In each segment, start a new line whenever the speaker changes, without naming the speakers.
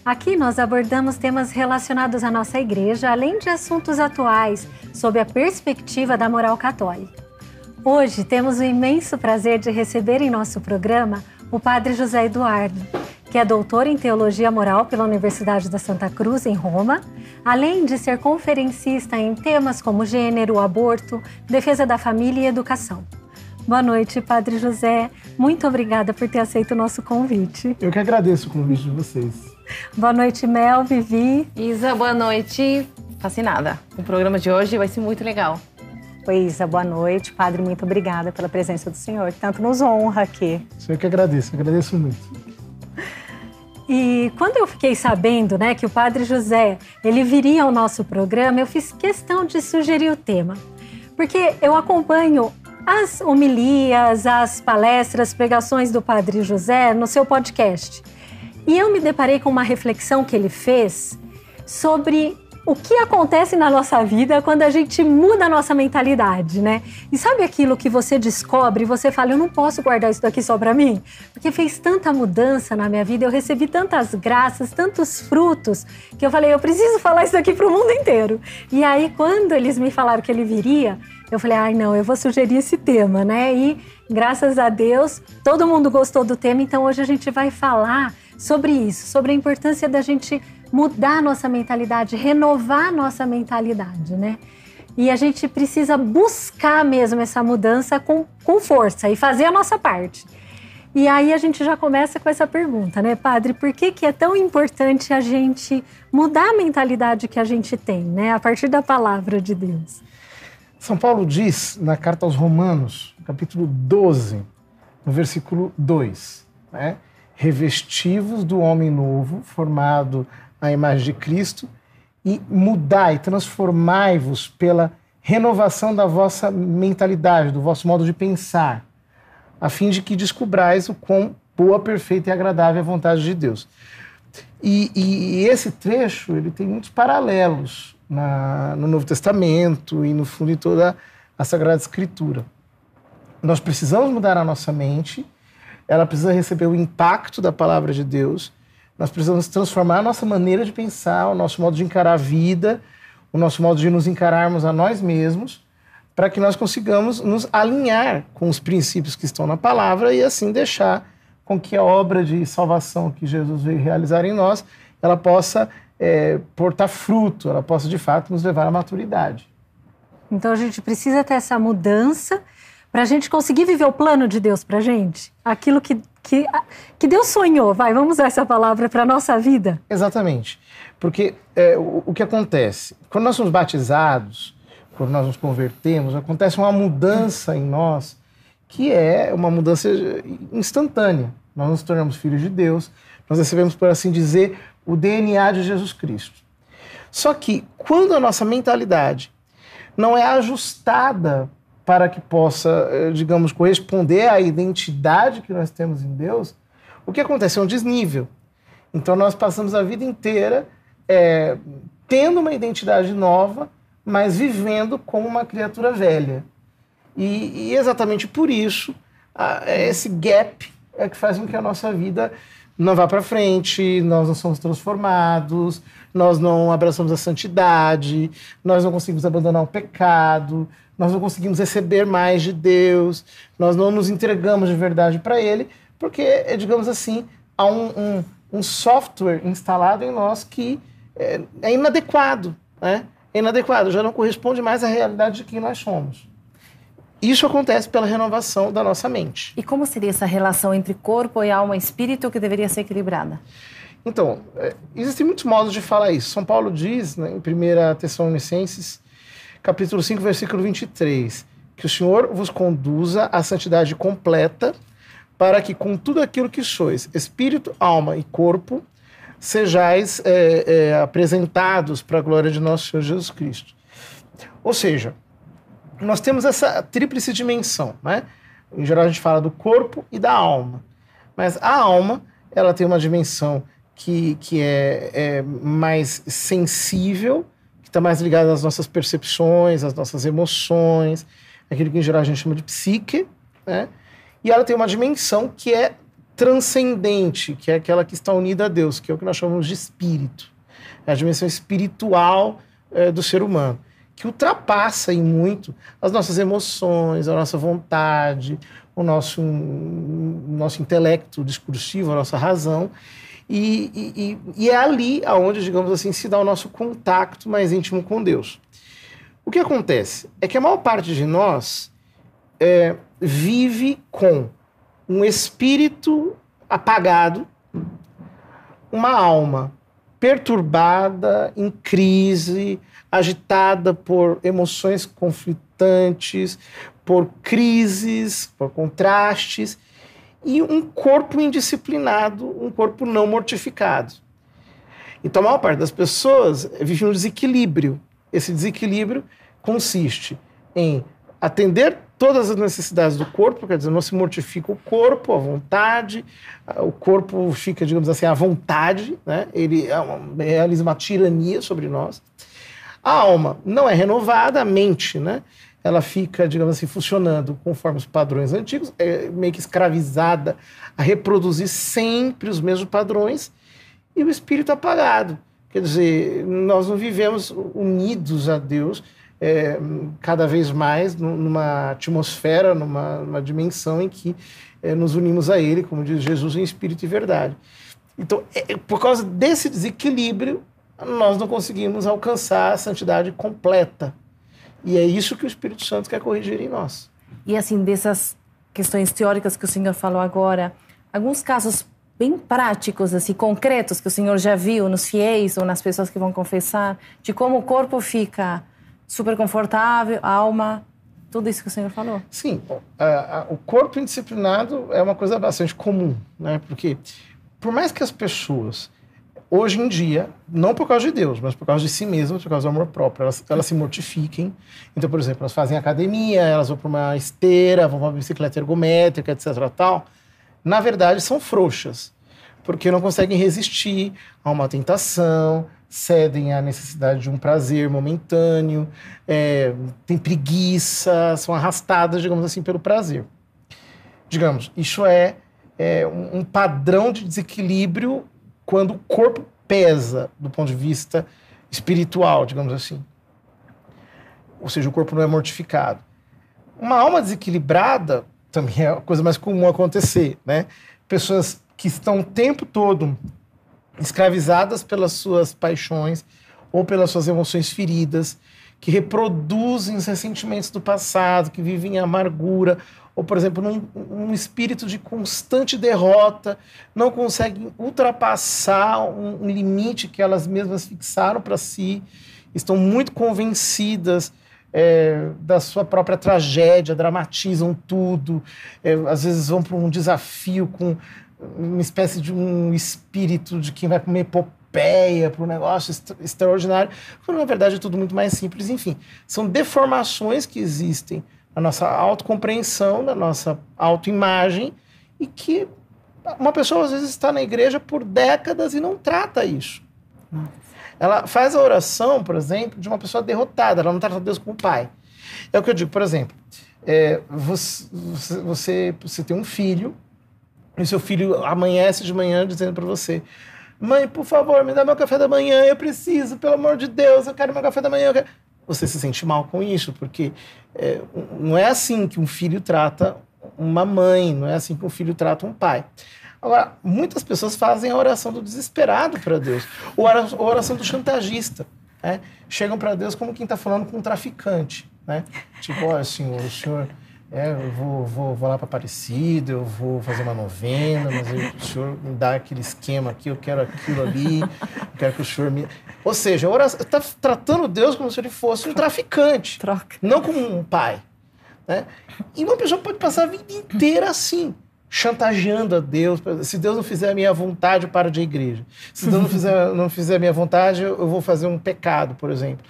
Aqui nós abordamos temas relacionados à nossa igreja, além de assuntos atuais, sob a perspectiva da moral católica. Hoje temos o imenso prazer de receber em nosso programa o Padre José Eduardo, que é doutor em Teologia Moral pela Universidade da Santa Cruz, em Roma, além de ser conferencista em temas como gênero, aborto, defesa da família e educação. Boa noite, Padre José. Muito obrigada por ter aceito o nosso convite.
Eu que agradeço o convite de vocês.
Boa noite, Mel, Vivi.
Isa, boa noite. Fascinada. O programa de hoje vai ser muito legal.
Oi, Isa, boa noite. Padre, muito obrigada pela presença do senhor, que tanto nos honra aqui.
Eu que agradeço muito.
E quando eu fiquei sabendo, que o Padre José, ele viria ao nosso programa, eu fiz questão de sugerir o tema. Porque eu acompanho as homilias, as palestras, pregações do Padre José no seu podcast. E eu me deparei com uma reflexão que ele fez sobre o que acontece na nossa vida quando a gente muda a nossa mentalidade, E sabe aquilo que você descobre e você fala, eu não posso guardar isso daqui só pra mim? Porque fez tanta mudança na minha vida, eu recebi tantas graças, tantos frutos, que eu falei, eu preciso falar isso daqui pro mundo inteiro. E aí, quando eles me falaram que ele viria, eu falei, não, eu vou sugerir esse tema, E graças a Deus, todo mundo gostou do tema, então hoje a gente vai falar sobre isso, sobre a importância da gente mudar a nossa mentalidade, renovar a nossa mentalidade, E a gente precisa buscar mesmo essa mudança com força e fazer a nossa parte. E aí a gente já começa com essa pergunta, Padre? Por que é tão importante a gente mudar a mentalidade que a gente tem, a partir da palavra de Deus?
São Paulo diz na carta aos Romanos, capítulo 12, no versículo 2, revestivos do homem novo, formado à imagem de Cristo, e mudai, transformai-vos pela renovação da vossa mentalidade, do vosso modo de pensar, a fim de que descubrais o quão boa, perfeita e agradável é a vontade de Deus. E esse trecho ele tem muitos paralelos no Novo Testamento e, no fundo, em toda a Sagrada Escritura. Nós precisamos mudar a nossa mente, ela precisa receber o impacto da palavra de Deus. Nós precisamos transformar a nossa maneira de pensar, o nosso modo de encarar a vida, o nosso modo de nos encararmos a nós mesmos, para que nós consigamos nos alinhar com os princípios que estão na palavra e assim deixar com que a obra de salvação que Jesus veio realizar em nós, ela possa portar fruto, ela possa de fato nos levar à maturidade.
Então a gente precisa ter essa mudança para a gente conseguir viver o plano de Deus para a gente, aquilo que Deus sonhou, vamos usar essa palavra para a nossa vida.
Exatamente, porque o que acontece? Quando nós somos batizados, quando nós nos convertemos, acontece uma mudança em nós, que é uma mudança instantânea. Nós nos tornamos filhos de Deus, nós recebemos, por assim dizer, o DNA de Jesus Cristo. Só que, quando a nossa mentalidade não é ajustada para que possa, digamos, corresponder à identidade que nós temos em Deus, o que acontece? É um desnível. Então nós passamos a vida inteira tendo uma identidade nova, mas vivendo como uma criatura velha. E exatamente por isso, esse gap é que faz com que a nossa vida não vá para frente, nós não somos transformados, nós não abraçamos a santidade, nós não conseguimos abandonar o pecado, nós não conseguimos receber mais de Deus, nós não nos entregamos de verdade para Ele, porque, digamos assim, há um software instalado em nós que é inadequado, É inadequado, já não corresponde mais à realidade de quem nós somos. Isso acontece pela renovação da nossa mente.
E como seria essa relação entre corpo e alma e espírito que deveria ser equilibrada?
Então, existem muitos modos de falar isso. São Paulo diz, em 1 Tessalonicenses, capítulo 5, versículo 23, que o Senhor vos conduza à santidade completa, para que com tudo aquilo que sois, espírito, alma e corpo, sejais apresentados para a glória de nosso Senhor Jesus Cristo. Ou seja, nós temos essa tríplice dimensão, Em geral a gente fala do corpo e da alma. Mas a alma, ela tem uma dimensão que é mais sensível, que está mais ligada às nossas percepções, às nossas emoções, aquilo que em geral a gente chama de psique, E ela tem uma dimensão que é transcendente, que é aquela que está unida a Deus, que é o que nós chamamos de espírito. É a dimensão espiritual do ser humano, que ultrapassa em muito as nossas emoções, a nossa vontade, o nosso intelecto discursivo, a nossa razão. E é ali onde, digamos assim, se dá o nosso contato mais íntimo com Deus. O que acontece é que a maior parte de nós vive com um espírito apagado, uma alma perturbada, em crise, agitada por emoções conflitantes, por crises, por contrastes, e um corpo indisciplinado, um corpo não mortificado. Então, a maior parte das pessoas vive um desequilíbrio. Esse desequilíbrio consiste em atender todas as necessidades do corpo, quer dizer, não se mortifica o corpo, a vontade, o corpo fica, digamos assim, à vontade, né? Ele realiza uma tirania sobre nós. A alma não é renovada, a mente, né? Ela fica, digamos assim, funcionando conforme os padrões antigos, meio que escravizada a reproduzir sempre os mesmos padrões, e o espírito apagado. Quer dizer, nós não vivemos unidos a Deus cada vez mais numa atmosfera, numa dimensão em que nos unimos a Ele, como diz Jesus, em espírito e verdade. Então, por causa desse desequilíbrio, nós não conseguimos alcançar a santidade completa. E é isso que o Espírito Santo quer corrigir em nós.
E assim, dessas questões teóricas que o senhor falou agora, alguns casos bem práticos, assim, concretos, que o senhor já viu nos fiéis ou nas pessoas que vão confessar, de como o corpo fica super confortável, a alma, tudo isso que o senhor falou?
Sim, o corpo indisciplinado é uma coisa bastante comum, né? Porque por mais que as pessoas, hoje em dia, não por causa de Deus, mas por causa de si mesmas, por causa do amor próprio, elas se mortifiquem. Então, por exemplo, elas fazem academia, elas vão para uma esteira, vão para uma bicicleta ergométrica, etc. tal. Na verdade, são frouxas, porque não conseguem resistir a uma tentação, cedem à necessidade de um prazer momentâneo, têm preguiça, são arrastadas, digamos assim, pelo prazer. Digamos, isso é um padrão de desequilíbrio quando o corpo pesa do ponto de vista espiritual, digamos assim. Ou seja, o corpo não é mortificado. Uma alma desequilibrada também é a coisa mais comum acontecer, né? Pessoas que estão o tempo todo escravizadas pelas suas paixões ou pelas suas emoções feridas, que reproduzem os ressentimentos do passado, que vivem em amargura, ou, por exemplo, num espírito de constante derrota, não conseguem ultrapassar um limite que elas mesmas fixaram para si, estão muito convencidas da sua própria tragédia, dramatizam tudo, às vezes vão para um desafio com uma espécie de um espírito de quem vai para uma epopeia, para um negócio extraordinário, quando na verdade é tudo muito mais simples. Enfim, são deformações que existem na nossa autocompreensão, na nossa autoimagem, e que uma pessoa às vezes está na igreja por décadas e não trata isso. Ela faz a oração, por exemplo, de uma pessoa derrotada, ela não trata Deus como pai. É o que eu digo, por exemplo, você tem um filho, e seu filho amanhece de manhã dizendo para você: mãe, por favor, me dá meu café da manhã, eu preciso, pelo amor de Deus, eu quero meu café da manhã. Você se sente mal com isso, porque não é assim que um filho trata uma mãe, não é assim que um filho trata um pai. Agora, muitas pessoas fazem a oração do desesperado para Deus, ou a oração do chantagista, né? Chegam para Deus como quem está falando com um traficante, né? Tipo, olha, senhor, o senhor... eu vou lá para Aparecida, eu vou fazer uma novena, mas o senhor me dá aquele esquema aqui, eu quero aquilo ali, eu quero que o senhor me... Ou seja, está tratando Deus como se ele fosse um traficante, não como um pai, né? E uma pessoa pode passar a vida inteira assim, chantageando a Deus. Se Deus não fizer a minha vontade, eu paro de ir à igreja. Se Deus não fizer a minha vontade, eu vou fazer um pecado, por exemplo.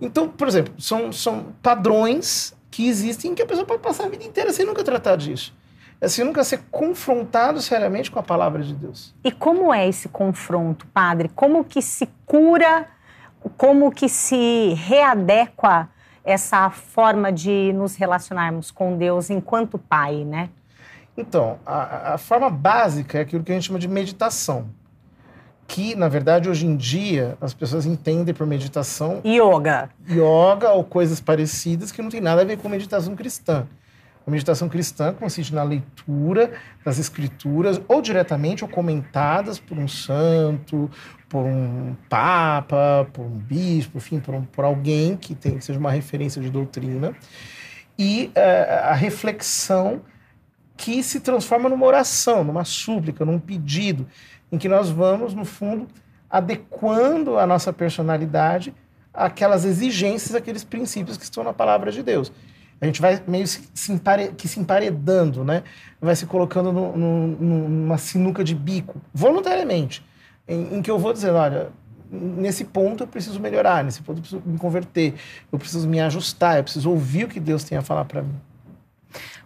Então, por exemplo, são padrões que existem que a pessoa pode passar a vida inteira sem nunca tratar disso. Assim, nunca ser confrontado seriamente com a palavra de Deus.
E como é esse confronto, padre? Como que se cura, como que se readequa essa forma de nos relacionarmos com Deus enquanto pai, né?
Então, a forma básica é aquilo que a gente chama de meditação. Que, na verdade, hoje em dia, as pessoas entendem por meditação...
Yoga
ou coisas parecidas que não tem nada a ver com meditação cristã. A meditação cristã consiste na leitura das escrituras, ou diretamente, ou comentadas por um santo, por um papa, por um bispo, enfim, por alguém que seja uma referência de doutrina. E a reflexão que se transforma numa oração, numa súplica, num pedido, em que nós vamos, no fundo, adequando a nossa personalidade àquelas exigências, àqueles princípios que estão na palavra de Deus. A gente vai meio se emparedando, né? Vai se colocando numa sinuca de bico, voluntariamente, em que eu vou dizer, olha, nesse ponto eu preciso melhorar, nesse ponto eu preciso me converter, eu preciso me ajustar, eu preciso ouvir o que Deus tem a falar para mim.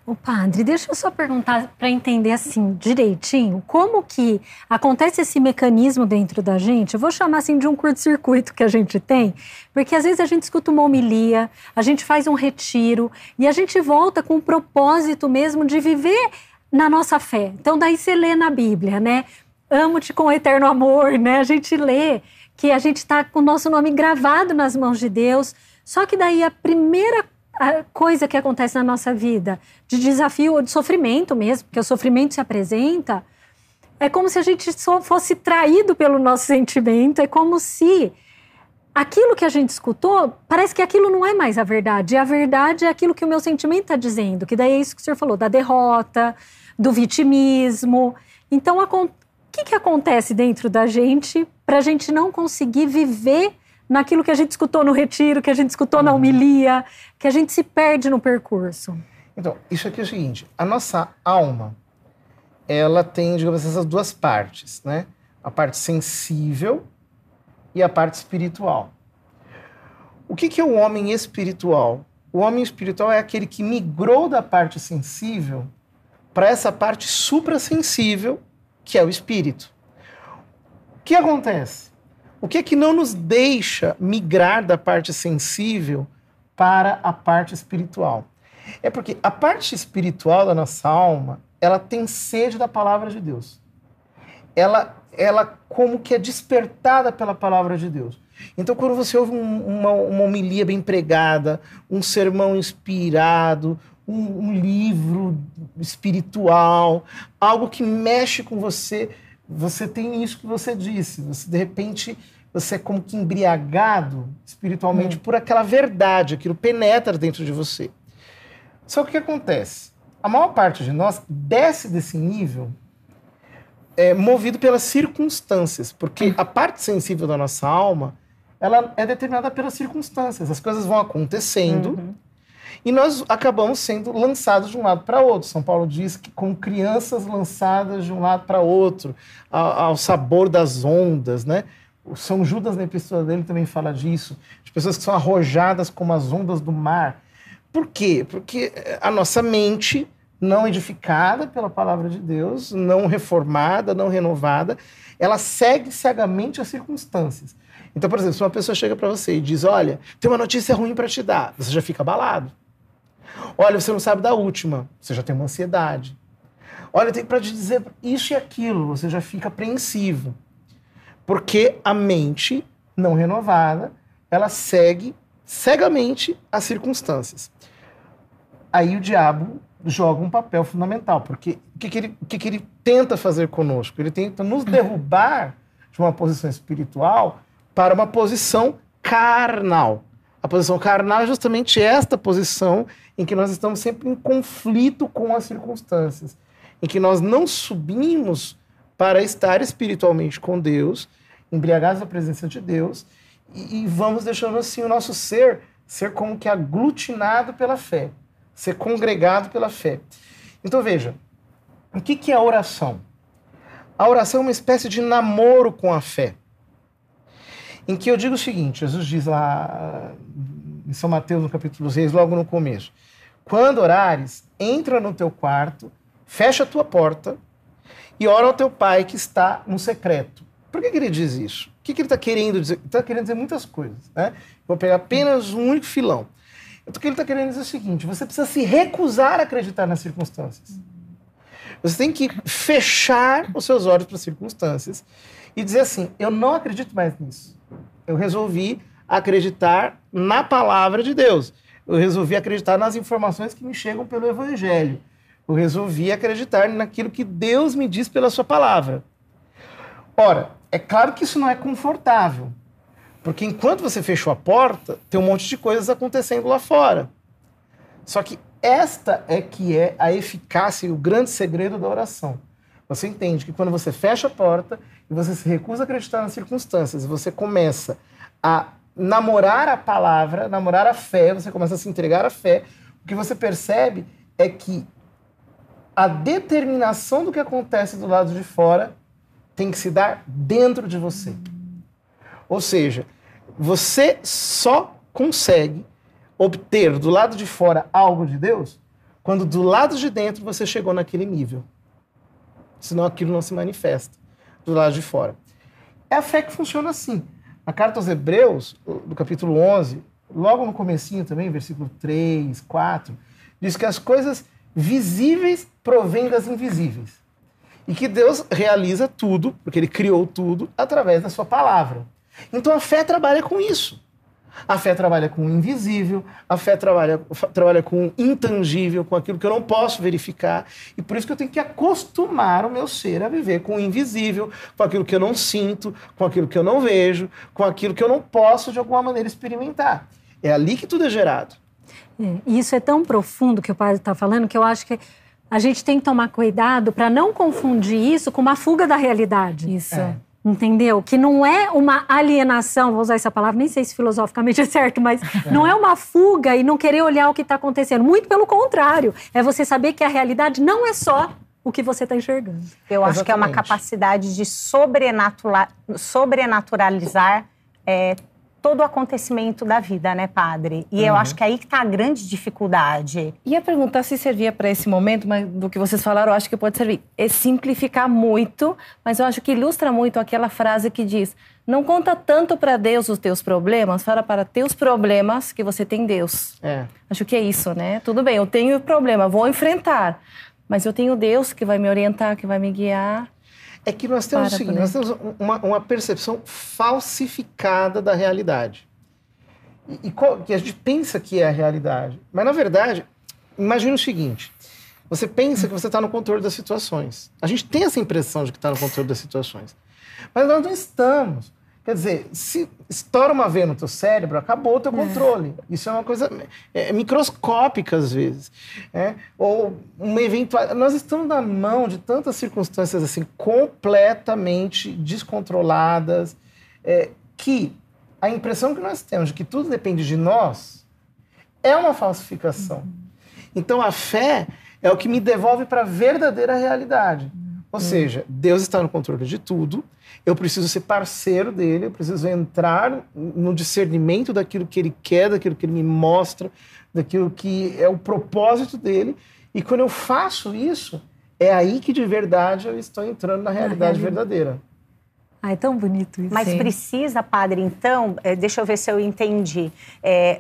Ô padre, deixa eu só perguntar para entender assim direitinho, como que acontece esse mecanismo dentro da gente? Eu vou chamar assim de um curto-circuito que a gente tem, porque às vezes a gente escuta uma homilia, a gente faz um retiro e a gente volta com o propósito mesmo de viver na nossa fé. Então daí você lê na Bíblia, né? Amo-te com eterno amor, né? A gente lê que a gente está com o nosso nome gravado nas mãos de Deus, só que daí a primeira coisa que acontece na nossa vida, de desafio ou de sofrimento mesmo, porque o sofrimento se apresenta, é como se a gente só fosse traído pelo nosso sentimento, é como se aquilo que a gente escutou, parece que aquilo não é mais a verdade, e a verdade é aquilo que o meu sentimento está dizendo, que daí é isso que o senhor falou, da derrota, do vitimismo. Então, o que acontece dentro da gente para a gente não conseguir viver naquilo que a gente escutou no retiro, que a gente escutou na homilia, que a gente se perde no percurso?
Então, isso aqui é o seguinte, a nossa alma, ela tem, digamos, essas duas partes, né? A parte sensível e a parte espiritual. O que é o homem espiritual? O homem espiritual é aquele que migrou da parte sensível para essa parte suprassensível, que é o espírito. O que acontece? O que é que não nos deixa migrar da parte sensível para a parte espiritual? É porque a parte espiritual da nossa alma, ela tem sede da palavra de Deus. Ela como que é despertada pela palavra de Deus. Então, quando você ouve uma homilia bem pregada, um sermão inspirado, um livro espiritual, algo que mexe com você, você tem isso que você disse. Você, de repente, você é como que embriagado espiritualmente por aquela verdade, aquilo penetra dentro de você. Só que o que acontece? A maior parte de nós desce desse nível movido pelas circunstâncias, porque a parte sensível da nossa alma, ela é determinada pelas circunstâncias. As coisas vão acontecendo e nós acabamos sendo lançados de um lado para outro. São Paulo diz que como crianças lançadas de um lado para outro, ao sabor das ondas, né? O São Judas, na epístola dele, também fala disso, de pessoas que são arrojadas como as ondas do mar. Por quê? Porque a nossa mente, não edificada pela palavra de Deus, não reformada, não renovada, ela segue cegamente as circunstâncias. Então, por exemplo, se uma pessoa chega para você e diz, olha, tem uma notícia ruim para te dar, você já fica abalado. Olha, você não sabe da última, você já tem uma ansiedade. Olha, tem para te dizer isso e aquilo, você já fica apreensivo. Porque a mente não renovada, ela segue cegamente as circunstâncias. Aí o diabo joga um papel fundamental, porque o que ele tenta fazer conosco? Ele tenta nos derrubar de uma posição espiritual para uma posição carnal. A posição carnal é justamente esta posição em que nós estamos sempre em conflito com as circunstâncias, em que nós não subimos para estar espiritualmente com Deus, embriagados da presença de Deus, e vamos deixando assim o nosso ser como que aglutinado pela fé, ser congregado pela fé. Então veja, o que é a oração? A oração é uma espécie de namoro com a fé, em que eu digo o seguinte, Jesus diz lá em São Mateus, no capítulo 6, logo no começo, quando orares, entra no teu quarto, fecha a tua porta e ora ao teu pai que está no secreto. Por que ele diz isso? O que ele está querendo dizer? Ele está querendo dizer muitas coisas, né? Vou pegar apenas um único filão. O que ele está querendo dizer é o seguinte, você precisa se recusar a acreditar nas circunstâncias. Você tem que fechar os seus olhos para as circunstâncias e dizer assim, eu não acredito mais nisso. Eu resolvi acreditar na palavra de Deus. Eu resolvi acreditar nas informações que me chegam pelo Evangelho. Eu resolvi acreditar naquilo que Deus me diz pela sua palavra. Ora, é claro que isso não é confortável, porque enquanto você fechou a porta, tem um monte de coisas acontecendo lá fora. Só que esta é que é a eficácia e o grande segredo da oração. Você entende que quando você fecha a porta e você se recusa a acreditar nas circunstâncias, você começa a namorar a palavra, namorar a fé, você começa a se entregar à fé, o que você percebe é que a determinação do que acontece do lado de fora tem que se dar dentro de você. Ou seja, você só consegue obter do lado de fora algo de Deus quando do lado de dentro você chegou naquele nível. Senão aquilo não se manifesta do lado de fora. É a fé que funciona assim. Na carta aos Hebreus, do capítulo 11, logo no comecinho também, versículo 3, 4, diz que as coisas visíveis provêm das invisíveis. E que Deus realiza tudo, porque Ele criou tudo, através da sua palavra. Então a fé trabalha com isso. A fé trabalha com o invisível, a fé trabalha com o intangível, com aquilo que eu não posso verificar. E por isso que eu tenho que acostumar o meu ser a viver com o invisível, com aquilo que eu não sinto, com aquilo que eu não vejo, com aquilo que eu não posso, de alguma maneira, experimentar. É ali que tudo é gerado.
E isso é tão profundo que o padre está falando, que eu acho que a gente tem que tomar cuidado para não confundir isso com uma fuga da realidade.
Isso.
Entendeu? Que não é uma alienação, vou usar essa palavra, nem sei se filosoficamente é certo, mas não é uma fuga e não querer olhar o que está acontecendo. Muito pelo contrário, é você saber que a realidade não é só o que você está enxergando.
Eu acho que é uma capacidade de sobrenaturalizar todo o acontecimento da vida, né, padre? E eu acho que aí que está a grande dificuldade.
Ia perguntar se servia para esse momento, mas do que vocês falaram, eu acho que pode servir. É simplificar muito, mas eu acho que ilustra muito aquela frase que diz: não conta tanto para Deus os teus problemas, fala para teus problemas que você tem Deus. Acho que é isso, né? Tudo bem, eu tenho problema, vou enfrentar, mas eu tenho Deus que vai me orientar, que vai me guiar.
É que nós temos o seguinte, nós temos uma percepção falsificada da realidade. Que a gente pensa que é a realidade. Mas, na verdade, imagine o seguinte. Você pensa que você está no controle das situações. A gente tem essa impressão de que está no controle das situações. Mas nós não estamos. Quer dizer, se estoura uma veia no teu cérebro, acabou o teu controle. Isso é uma coisa microscópica, às vezes. Ou uma eventual... Nós estamos na mão de tantas circunstâncias assim, completamente descontroladas, que a impressão que nós temos de que tudo depende de nós é uma falsificação. Então, a fé é o que me devolve para a verdadeira realidade. Ou seja, Deus está no controle de tudo, eu preciso ser parceiro dele, eu preciso entrar no discernimento daquilo que ele quer, daquilo que ele me mostra, daquilo que é o propósito dele. E quando eu faço isso, é aí que de verdade eu estou entrando na realidade verdadeira.
É tão bonito isso.
Mas precisa, padre, então, deixa eu ver se eu entendi.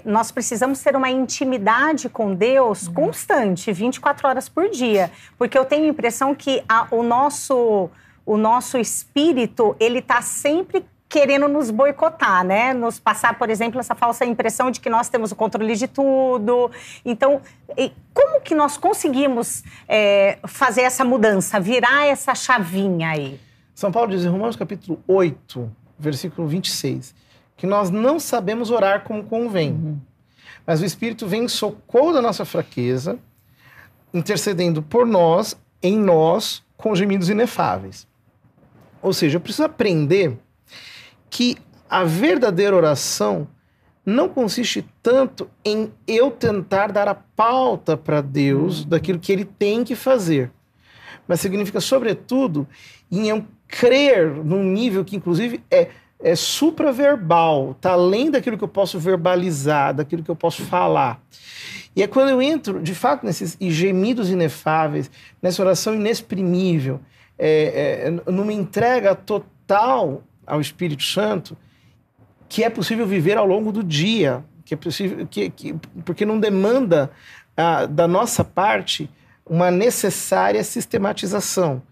Nós precisamos ter uma intimidade com Deus constante, 24 horas por dia. Porque eu tenho a impressão que o nosso espírito, ele está sempre querendo nos boicotar, né? Nos passar, por exemplo, essa falsa impressão de que nós temos o controle de tudo. Então, como que nós conseguimos fazer essa mudança, virar essa chavinha aí?
São Paulo diz em Romanos capítulo 8, versículo 26, que nós não sabemos orar como convém, mas o Espírito vem em socorro da nossa fraqueza, intercedendo por nós, em nós, com gemidos inefáveis. Ou seja, eu preciso aprender que a verdadeira oração não consiste tanto em eu tentar dar a pauta para Deus daquilo que Ele tem que fazer, mas significa, sobretudo, em eu crer num nível que, inclusive, é supraverbal, está além daquilo que eu posso verbalizar, daquilo que eu posso falar. E é quando eu entro, de fato, nesses gemidos inefáveis, nessa oração inexprimível, numa entrega total ao Espírito Santo, que é possível viver ao longo do dia, que é possível, porque não demanda da nossa parte uma necessária sistematização.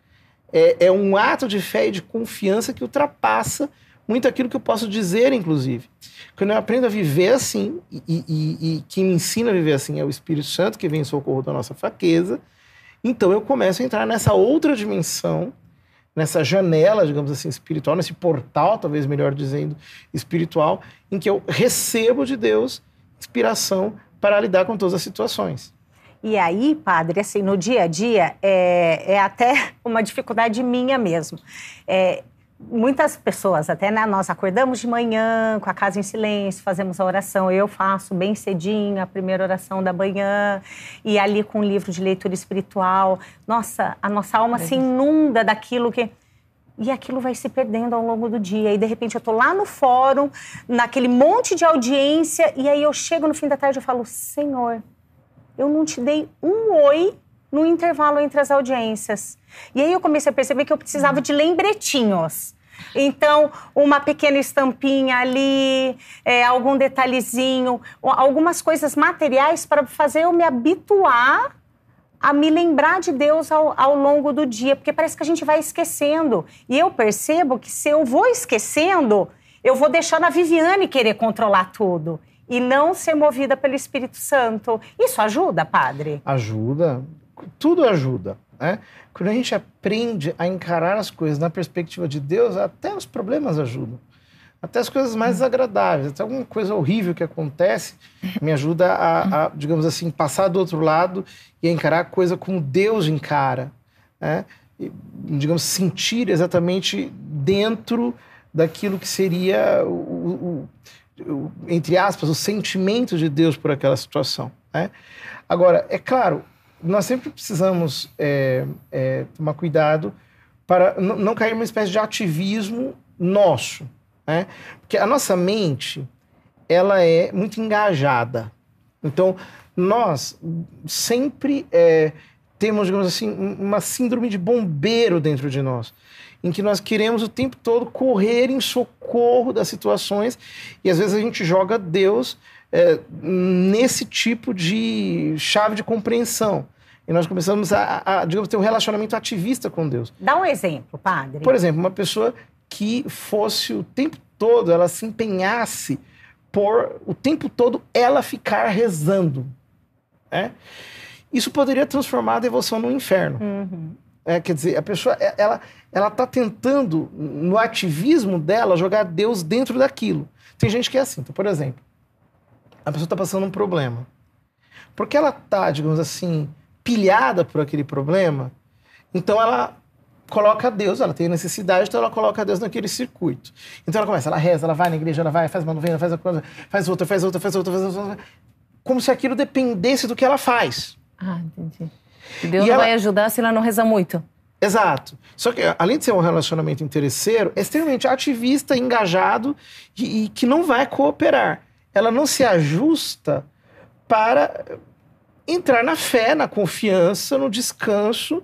É um ato de fé e de confiança que ultrapassa muito aquilo que eu posso dizer, inclusive. Quando eu aprendo a viver assim, e quem me ensina a viver assim é o Espírito Santo, que vem em socorro da nossa fraqueza, então eu começo a entrar nessa outra dimensão, nessa janela, digamos assim, espiritual, nesse portal, talvez melhor dizendo, espiritual, em que eu recebo de Deus inspiração para lidar com todas as situações.
E aí, padre, assim, no dia a dia, é até uma dificuldade minha mesmo. Muitas pessoas, até, né, nós acordamos de manhã, com a casa em silêncio, fazemos a oração. Eu faço bem cedinho a primeira oração da manhã, e ali com um livro de leitura espiritual. Nossa, a nossa alma se inunda daquilo que... E aquilo vai se perdendo ao longo do dia. E, de repente, eu estou lá no fórum, naquele monte de audiência, e aí eu chego no fim da tarde e falo, Senhor, eu não te dei um oi no intervalo entre as audiências. E aí eu comecei a perceber que eu precisava de lembretinhos. Então, uma pequena estampinha ali, algum detalhezinho, algumas coisas materiais para fazer eu me habituar a me lembrar de Deus ao longo do dia, porque parece que a gente vai esquecendo. E eu percebo que se eu vou esquecendo, eu vou deixando a Viviane querer controlar tudo e não ser movida pelo Espírito Santo. Isso ajuda, padre?
Ajuda. Tudo ajuda, né? Quando a gente aprende a encarar as coisas na perspectiva de Deus, até os problemas ajudam. Até as coisas mais desagradáveis, até alguma coisa horrível que acontece, me ajuda a, digamos assim, passar do outro lado e a encarar a coisa como Deus encara, né? E, digamos, sentir exatamente dentro daquilo que seria, entre aspas, o sentimento de Deus por aquela situação, né? Agora, é claro, nós sempre precisamos tomar cuidado para não cair numa espécie de ativismo nosso, né? Porque a nossa mente, ela é muito engajada. Então, nós sempre temos, digamos assim, uma síndrome de bombeiro dentro de nós, em que nós queremos o tempo todo correr em socorro das situações e às vezes a gente joga Deus nesse tipo de chave de compreensão. E nós começamos digamos, ter um relacionamento ativista com Deus.
Dá um exemplo, padre.
Por exemplo, uma pessoa que fosse o tempo todo, ela se empenhasse por o tempo todo ela ficar rezando, né? Isso poderia transformar a devoção num inferno.
Uhum.
Quer dizer, a pessoa ela está tentando, no ativismo dela, jogar Deus dentro daquilo. Tem gente que é assim. Então, por exemplo, a pessoa está passando um problema. Porque ela está, digamos assim, pilhada por aquele problema, então ela coloca Deus, ela tem necessidade, então ela coloca Deus naquele circuito. Então ela reza, ela vai na igreja, ela vai, faz uma novena, faz a coisa, faz outra, como se aquilo dependesse do que ela faz.
Ah, entendi. E Deus não vai ajudar se ela não reza muito.
Exato. Só que, além de ser um relacionamento interesseiro, é extremamente ativista, engajado e que não vai cooperar. Ela não se ajusta para entrar na fé, na confiança, no descanso,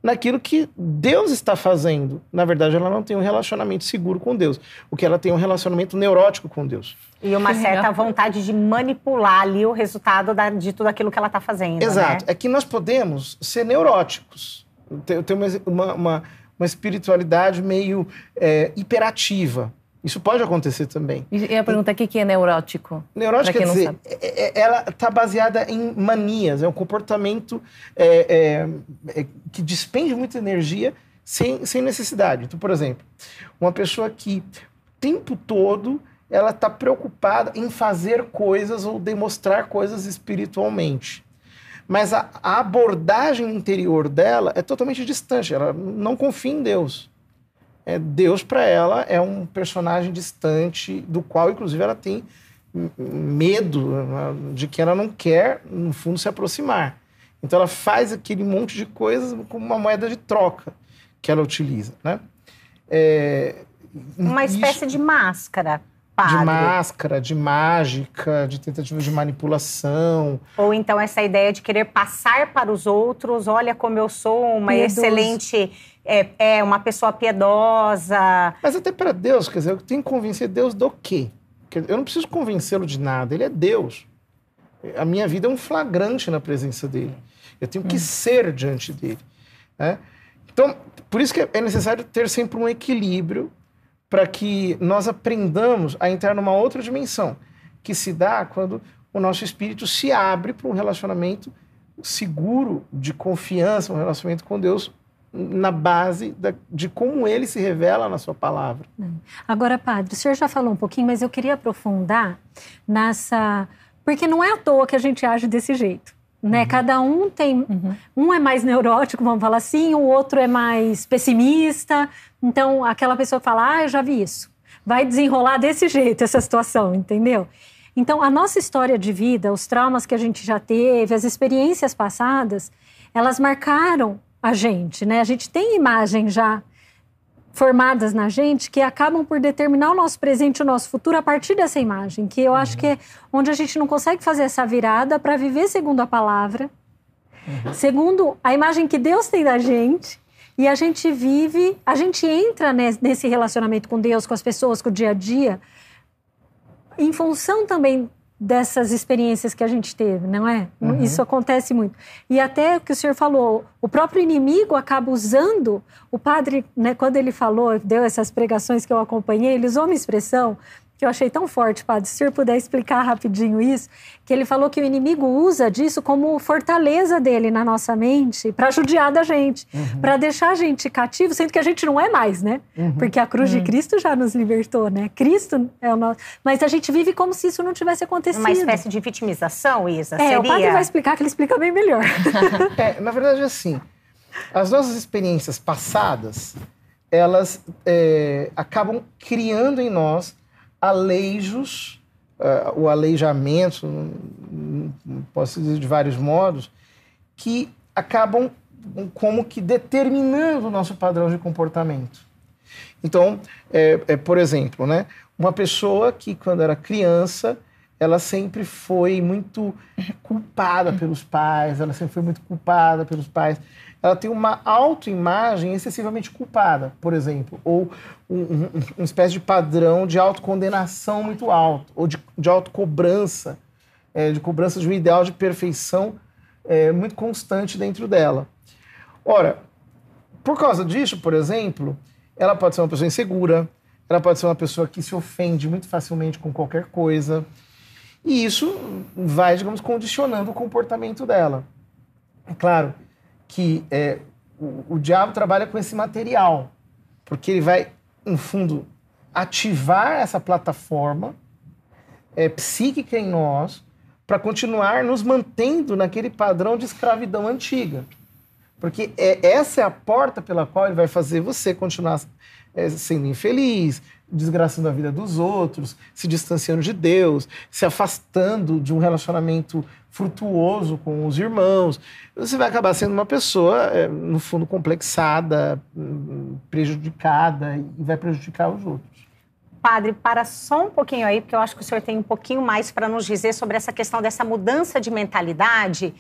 naquilo que Deus está fazendo. Na verdade, ela não tem um relacionamento seguro com Deus. O que ela tem é um relacionamento neurótico com Deus.
E uma certa vontade de manipular ali o resultado de tudo aquilo que ela está fazendo.
Exato.
Né?
É que nós podemos ser neuróticos. Ter uma espiritualidade meio hiperativa. Isso pode acontecer também.
E a pergunta, o que é neurótico?
Neurótico quer dizer, ela está baseada em manias, é um comportamento que despende muita energia sem necessidade. Então, por exemplo, uma pessoa que o tempo todo ela está preocupada em fazer coisas ou demonstrar coisas espiritualmente. Mas a abordagem interior dela é totalmente distante, ela não confia em Deus. Deus, para ela, é um personagem distante, do qual, inclusive, ela tem medo, de que ela não quer, no fundo, se aproximar. Então, ela faz aquele monte de coisas como uma moeda de troca que ela utiliza, né?
Uma espécie de máscara, padre.
De máscara, de mágica, de tentativa de manipulação.
Ou então essa ideia de querer passar para os outros, olha como eu sou uma excelente... uma pessoa piedosa.
Mas até para Deus, quer dizer, eu tenho que convencer Deus do quê? Eu não preciso convencê-lo de nada, ele é Deus. A minha vida é um flagrante na presença dele. Eu tenho que ser diante dele, né? Então, por isso que é necessário ter sempre um equilíbrio para que nós aprendamos a entrar numa outra dimensão, que se dá quando o nosso espírito se abre para um relacionamento seguro, de confiança, um relacionamento com Deus, na base de como ele se revela na sua palavra.
Agora, padre, o senhor já falou um pouquinho, mas eu queria aprofundar nessa... Porque não é à toa que a gente age desse jeito, né? Cada um tem... Um é mais neurótico, vamos falar assim, o outro é mais pessimista. Então, aquela pessoa que fala, eu já vi isso. Vai desenrolar desse jeito essa situação, entendeu? Então, a nossa história de vida, os traumas que a gente já teve, as experiências passadas, elas marcaram a gente, né? A gente tem imagens já formadas na gente que acabam por determinar o nosso presente e o nosso futuro a partir dessa imagem, que eu acho que é onde a gente não consegue fazer essa virada para viver segundo a palavra, segundo a imagem que Deus tem da gente, e a gente vive, a gente entra nesse relacionamento com Deus, com as pessoas, com o dia a dia, em função também dessas experiências que a gente teve, não é? Isso acontece muito. E até o que o senhor falou, o próprio inimigo acaba usando, o padre, né, quando ele falou, deu essas pregações que eu acompanhei, ele usou uma expressão que eu achei tão forte, padre, se o senhor puder explicar rapidinho isso, que ele falou que o inimigo usa disso como fortaleza dele na nossa mente para judiar da gente, para deixar a gente cativo, sendo que a gente não é mais, né? Porque a cruz de Cristo já nos libertou, né? Cristo é o nosso... Mas a gente vive como se isso não tivesse acontecido.
Uma espécie de vitimização, Isa?
Seria? O padre vai explicar, que ele explica bem melhor.
Na verdade, assim, as nossas experiências passadas, elas acabam criando em nós aleijos, o aleijamento, posso dizer de vários modos, que acabam como que determinando o nosso padrão de comportamento. Então, por exemplo, né, uma pessoa que quando era criança, ela sempre foi muito culpada pelos pais, ela tem uma autoimagem excessivamente culpada, por exemplo, ou uma espécie de padrão de autocondenação muito alto, ou de autocobrança, de cobrança de um ideal de perfeição muito constante dentro dela. Ora, por causa disso, por exemplo, ela pode ser uma pessoa insegura, ela pode ser uma pessoa que se ofende muito facilmente com qualquer coisa, e isso vai, digamos, condicionando o comportamento dela. É claro que o diabo trabalha com esse material, porque ele vai, no fundo, ativar essa plataforma psíquica em nós para continuar nos mantendo naquele padrão de escravidão antiga. Porque essa é a porta pela qual ele vai fazer você continuar sendo infeliz, desgraçando a vida dos outros, se distanciando de Deus, se afastando de um relacionamento frutuoso com os irmãos. Você vai acabar sendo uma pessoa, no fundo, complexada, prejudicada, e vai prejudicar os outros.
Padre, para só um pouquinho aí, porque eu acho que o senhor tem um pouquinho mais para nos dizer sobre essa questão dessa mudança de mentalidade,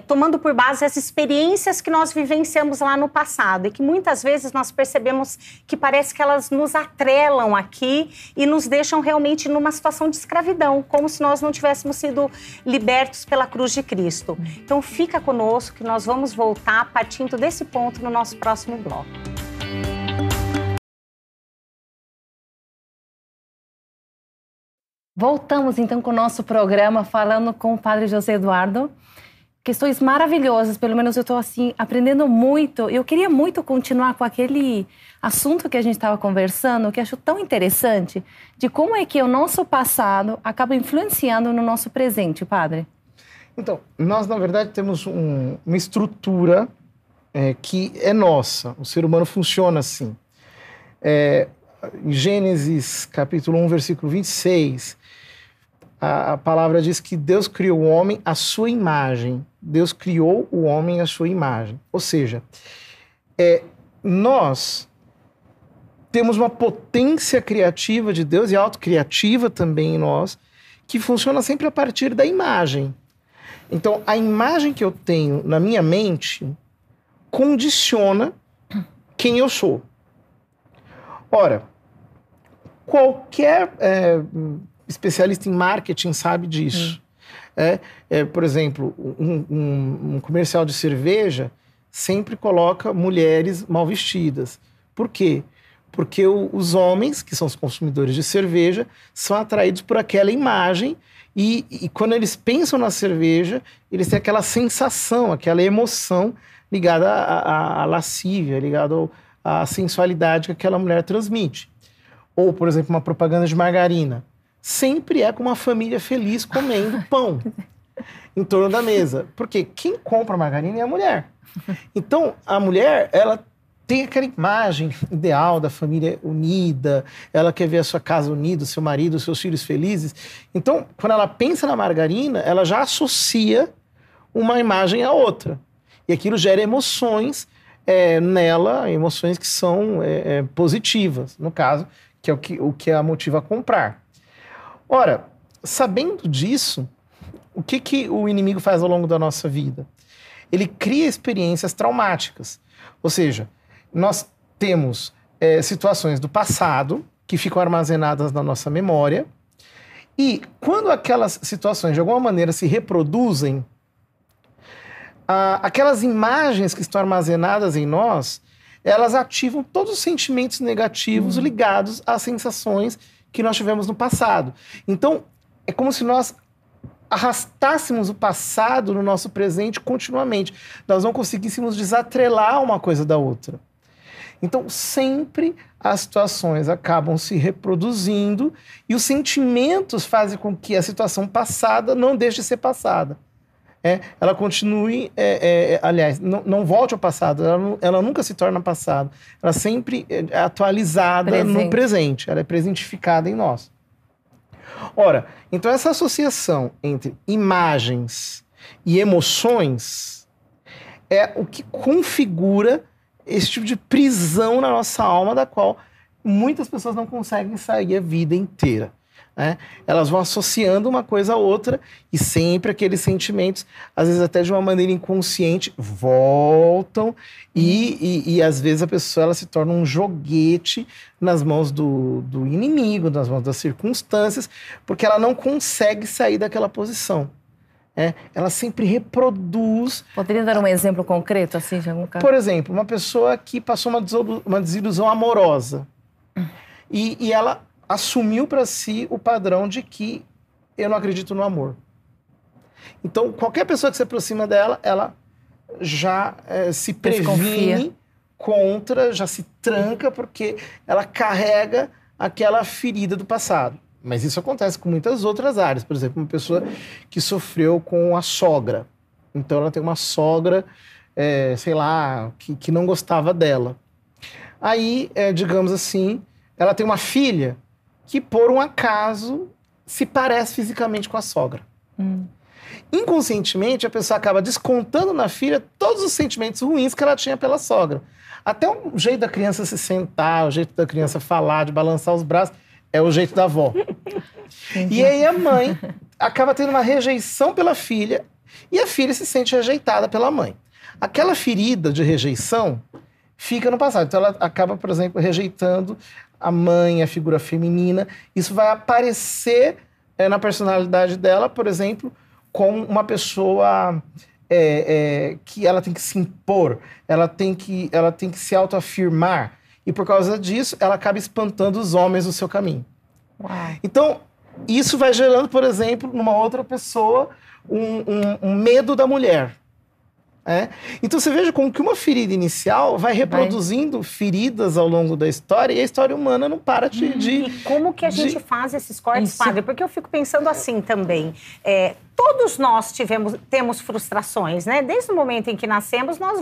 tomando por base as experiências que nós vivenciamos lá no passado e que muitas vezes nós percebemos que parece que elas nos atrelam aqui e nos deixam realmente numa situação de escravidão, como se nós não tivéssemos sido libertos pela cruz de Cristo. Então fica conosco que nós vamos voltar partindo desse ponto no nosso próximo bloco.
Voltamos então com o nosso programa falando com o Padre José Eduardo. Questões maravilhosas, pelo menos eu estou assim aprendendo muito. Eu queria muito continuar com aquele assunto que a gente estava conversando, que eu acho tão interessante, de como é que o nosso passado acaba influenciando no nosso presente, Padre.
Então, nós na verdade temos uma estrutura que é nossa. O ser humano funciona assim. Em Gênesis capítulo 1, versículo 26, a palavra diz que Deus criou o homem à sua imagem. Deus criou o homem à sua imagem. Ou seja, nós temos uma potência criativa de Deus e autocriativa também em nós, que funciona sempre a partir da imagem. Então, a imagem que eu tenho na minha mente condiciona quem eu sou. Ora, qualquer especialista em marketing sabe disso. Por exemplo, um comercial de cerveja sempre coloca mulheres mal vestidas. Por quê? Porque os homens, que são os consumidores de cerveja, são atraídos por aquela imagem e quando eles pensam na cerveja, eles têm aquela sensação, aquela emoção ligada à lascívia, ligada à sensualidade que aquela mulher transmite. Ou, por exemplo, uma propaganda de margarina. Sempre é com uma família feliz comendo pão em torno da mesa. Porque quem compra margarina é a mulher. Então, a mulher, ela tem aquela imagem ideal da família unida, ela quer ver a sua casa unida, o seu marido, os seus filhos felizes. Então, quando ela pensa na margarina, ela já associa uma imagem à outra. E aquilo gera emoções nela, emoções que são positivas, no caso, que é o que a motiva a comprar. Ora, sabendo disso, o que o inimigo faz ao longo da nossa vida? Ele cria experiências traumáticas. Ou seja, nós temos situações do passado que ficam armazenadas na nossa memória e quando aquelas situações de alguma maneira se reproduzem, aquelas imagens que estão armazenadas em nós, elas ativam todos os sentimentos negativos ligados às sensações que nós tivemos no passado. Então, é como se nós arrastássemos o passado no nosso presente continuamente. Nós não conseguíssemos desatrelar uma coisa da outra. Então, sempre as situações acabam se reproduzindo e os sentimentos fazem com que a situação passada não deixe de ser passada. Ela continue, aliás, não volte ao passado, ela nunca se torna passado. Ela sempre é atualizada no presente, ela é presentificada em nós. Ora, então essa associação entre imagens e emoções é o que configura esse tipo de prisão na nossa alma, da qual muitas pessoas não conseguem sair a vida inteira. Elas vão associando uma coisa a outra e sempre aqueles sentimentos, às vezes até de uma maneira inconsciente, voltam e às vezes a pessoa ela se torna um joguete nas mãos do inimigo, nas mãos das circunstâncias, porque ela não consegue sair daquela posição. Ela sempre reproduz.
Poderia dar um exemplo concreto assim de algum caso?
Por exemplo, uma pessoa que passou uma desilusão amorosa e ela assumiu para si o padrão de que eu não acredito no amor. Então, qualquer pessoa que se aproxima dela, ela já se previne contra, já se tranca, porque ela carrega aquela ferida do passado. Mas isso acontece com muitas outras áreas. Por exemplo, uma pessoa que sofreu com a sogra. Então, ela tem uma sogra, sei lá, que não gostava dela. Aí, digamos assim, ela tem uma filha que, por um acaso, se parece fisicamente com a sogra. Inconscientemente, a pessoa acaba descontando na filha todos os sentimentos ruins que ela tinha pela sogra. Até o jeito da criança se sentar, o jeito da criança falar, de balançar os braços, é o jeito da avó. E aí a mãe acaba tendo uma rejeição pela filha e a filha se sente rejeitada pela mãe. Aquela ferida de rejeição fica no passado. Então ela acaba, por exemplo, rejeitando a mãe, a figura feminina. Isso vai aparecer na personalidade dela, por exemplo, como uma pessoa que ela tem que se impor, ela tem que se autoafirmar. E por causa disso, ela acaba espantando os homens do seu caminho.
Uau.
Então, isso vai gerando, por exemplo, numa outra pessoa, um medo da mulher. Então você veja como que uma ferida inicial vai reproduzindo feridas ao longo da história e a história humana não para de...
E como que a gente faz esses cortes, padre? Porque eu fico pensando assim também. Todos nós temos frustrações, né? Desde o momento em que nascemos, nós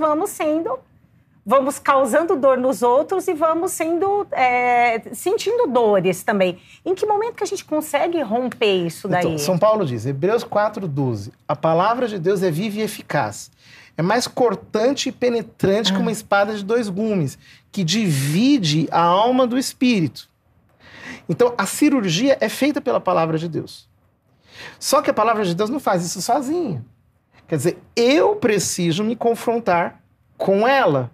vamos causando dor nos outros e vamos sentindo dores também. Em que momento que a gente consegue romper isso daí?
Então, São Paulo diz, Hebreus 4:12, a palavra de Deus é viva e eficaz. É mais cortante e penetrante que uma espada de 2 gumes, que divide a alma do espírito. Então, a cirurgia é feita pela palavra de Deus. Só que a palavra de Deus não faz isso sozinha. Quer dizer, eu preciso me confrontar com ela.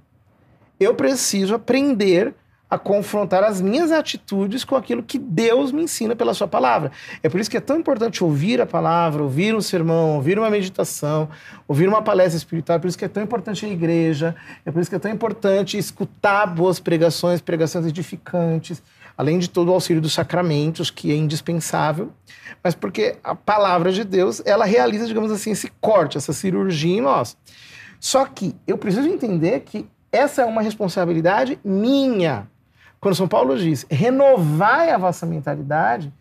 Eu preciso aprender a confrontar as minhas atitudes com aquilo que Deus me ensina pela sua palavra. É por isso que é tão importante ouvir a palavra, ouvir um sermão, ouvir uma meditação, ouvir uma palestra espiritual. É por isso que é tão importante a igreja, é por isso que é tão importante escutar boas pregações, pregações edificantes, além de todo o auxílio dos sacramentos, que é indispensável, mas porque a palavra de Deus, ela realiza, digamos assim, esse corte, essa cirurgia em nós. Só que eu preciso entender que essa é uma responsabilidade minha. Quando São Paulo diz, renovai a vossa mentalidade,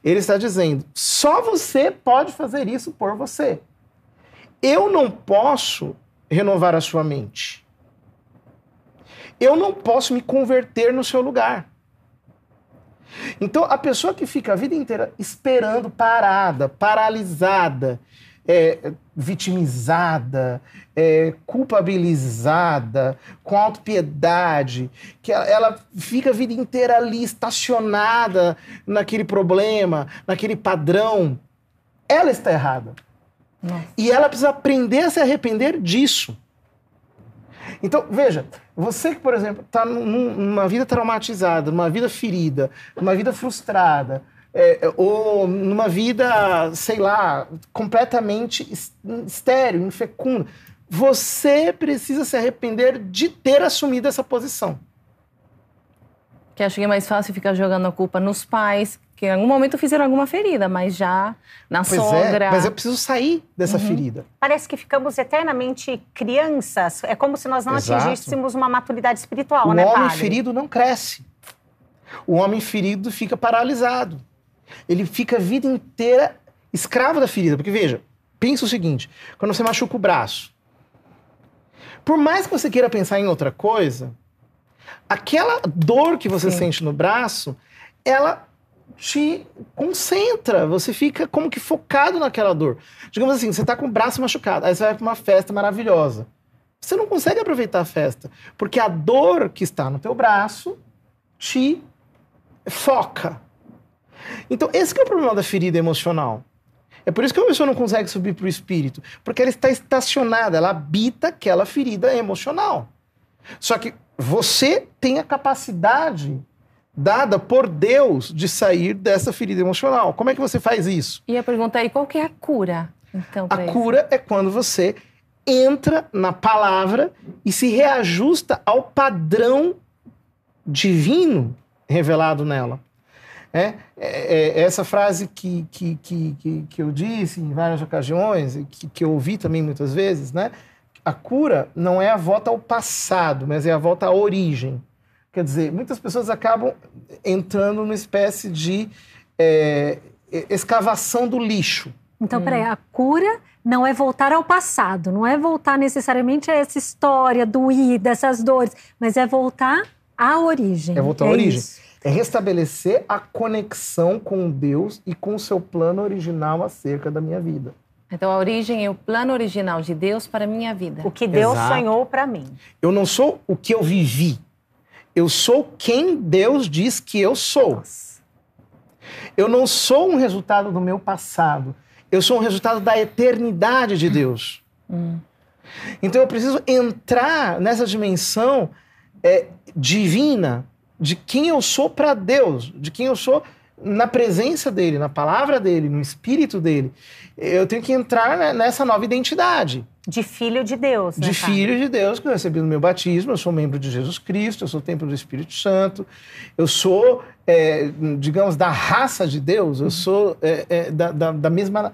ele está dizendo, só você pode fazer isso por você. Eu não posso renovar a sua mente. Eu não posso me converter no seu lugar. Então, a pessoa que fica a vida inteira esperando, parada, paralisada, vitimizada, culpabilizada, com autopiedade, que ela fica a vida inteira ali estacionada naquele problema, naquele padrão, ela está errada. Nossa. E ela precisa aprender a se arrepender disso. Então, veja, você que, por exemplo, está numa vida traumatizada, numa vida ferida, numa vida frustrada, ou numa vida, sei lá, completamente estéril, infecunda, você precisa se arrepender de ter assumido essa posição.
Que acho que é mais fácil ficar jogando a culpa nos pais, que em algum momento fizeram alguma ferida, mas já na sogra...
mas eu preciso sair dessa ferida.
Parece que ficamos eternamente crianças. É como se nós não atingíssemos uma maturidade espiritual, né, padre?
O homem ferido não cresce. O homem ferido fica paralisado. Ele fica a vida inteira escravo da ferida. Porque, veja, pensa o seguinte, quando você machuca o braço, por mais que você queira pensar em outra coisa, aquela dor que você sente no braço, ela te concentra, você fica como que focado naquela dor. Digamos assim, você está com o braço machucado, aí você vai para uma festa maravilhosa. Você não consegue aproveitar a festa, porque a dor que está no teu braço te foca. Então, esse que é o problema da ferida emocional. É por isso que a pessoa não consegue subir para o espírito, porque ela está estacionada, ela habita aquela ferida emocional. Só que você tem a capacidade dada por Deus de sair dessa ferida emocional. Como é que você faz isso?
E a pergunta aí, qual que é a cura? Então,
a cura é quando você entra na palavra e se reajusta ao padrão divino revelado nela. Essa frase que eu disse em várias ocasiões, que eu ouvi também muitas vezes, né? A cura não é a volta ao passado, mas é a volta à origem. Quer dizer, muitas pessoas acabam entrando numa espécie de escavação do lixo.
Então, peraí, a cura não é voltar ao passado, não é voltar necessariamente a essa história dessas dores, mas é voltar à origem.
É voltar à origem.
Isso.
É restabelecer a conexão com Deus e com o seu plano original acerca da minha vida.
Então, a origem é o plano original de Deus para a minha vida.
O que Deus sonhou para mim.
Eu não sou o que eu vivi. Eu sou quem Deus diz que eu sou. Nossa. Eu não sou um resultado do meu passado. Eu sou um resultado da eternidade de Deus. Então, eu preciso entrar nessa dimensão divina de quem eu sou para Deus, de quem eu sou na presença dele, na palavra dele, no espírito dele. Eu tenho que entrar nessa nova identidade.
De filho de Deus, né?
De filho de Deus, que eu recebi no meu batismo. Eu sou membro de Jesus Cristo, eu sou templo do Espírito Santo, eu sou, digamos, da raça de Deus, eu sou da mesma,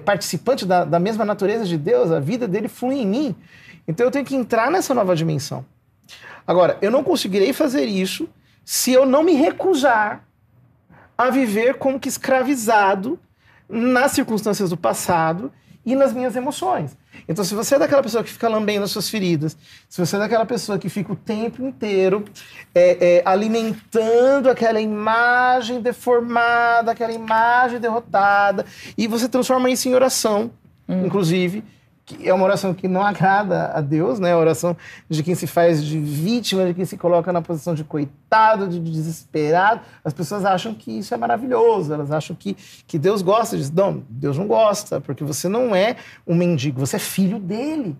participante da mesma natureza de Deus, a vida dele flui em mim. Então eu tenho que entrar nessa nova dimensão. Agora, eu não conseguirei fazer isso se eu não me recusar a viver como que escravizado nas circunstâncias do passado e nas minhas emoções. Então, se você é daquela pessoa que fica lambendo as suas feridas, se você é daquela pessoa que fica o tempo inteiro alimentando aquela imagem deformada, aquela imagem derrotada, e você transforma isso em oração, inclusive, que é uma oração que não agrada a Deus, né? A oração de quem se faz de vítima, de quem se coloca na posição de coitado, de desesperado. As pessoas acham que isso é maravilhoso, elas acham que Deus gosta disso. Não, Deus não gosta, porque você não é um mendigo, você é filho dele.